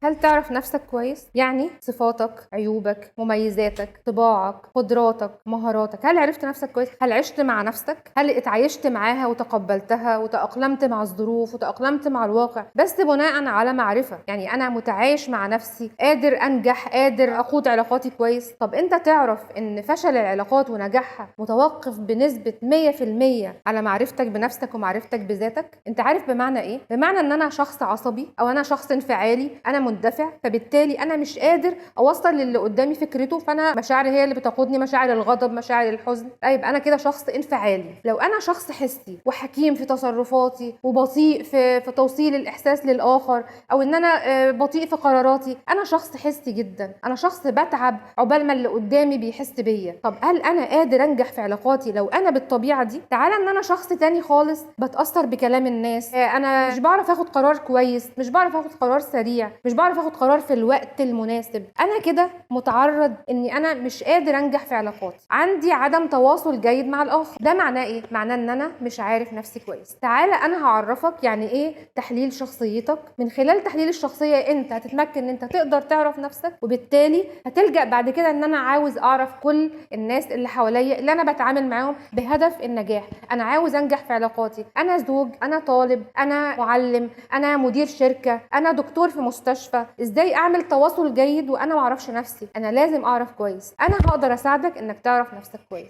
هل تعرف نفسك كويس؟ يعني صفاتك، عيوبك، مميزاتك، طباعك، قدراتك، مهاراتك. هل عرفت نفسك كويس؟ هل عشت مع نفسك؟ هل اتعايشت معاها وتقبلتها وتأقلمت مع الظروف وتأقلمت مع الواقع بس بناء على معرفة؟ يعني أنا متعايش مع نفسي، قادر أنجح، قادر أقود علاقاتي كويس. طب أنت تعرف إن فشل العلاقات ونجاحها متوقف بنسبة 100% على معرفتك بنفسك ومعرفتك بذاتك؟ أنت عارف بمعنى إيه؟ بمعنى إن أنا شخص عصبي أو أنا شخص انفعالي، أنا مندفع، فبالتالي انا مش قادر اوصل للي قدامي فكرته، فانا مشاعري هي اللي بتقودني، مشاعر الغضب، مشاعر الحزن. طيب انا كده شخص انفعالي. لو انا شخص حسي وحكيم في تصرفاتي وبطيء في توصيل الاحساس للاخر، او ان انا بطيء في قراراتي، انا شخص حسي جدا، انا شخص بتعب عقبال ما اللي قدامي بيحس بيا. طب هل انا قادر انجح في علاقاتي لو انا بالطبيعه دي؟ تعالى ان انا شخص تاني خالص، بتاثر بكلام الناس، انا مش بعرف اخد قرار كويس، مش بعرف اخد قرار سريع، مش بعرف اخد قرار في الوقت المناسب. انا كده متعرض اني انا مش قادر انجح في علاقاتي، عندي عدم تواصل جيد مع الاخر. ده معناه ايه؟ معناه ان انا مش عارف نفسي كويس. تعالى انا هعرفك يعني ايه تحليل شخصيتك. من خلال تحليل الشخصيه انت هتتمكن ان انت تقدر تعرف نفسك، وبالتالي هتلجأ بعد كده ان انا عاوز اعرف كل الناس اللي حواليا اللي انا بتعامل معاهم بهدف النجاح. انا عاوز انجح في علاقاتي، انا زوج، انا طالب، انا معلم، انا مدير شركه، انا دكتور في مستشفى. ازاي اعمل تواصل جيد وانا معرفش نفسي؟ انا لازم اعرف كويس. انا هقدر اساعدك انك تعرف نفسك كويس.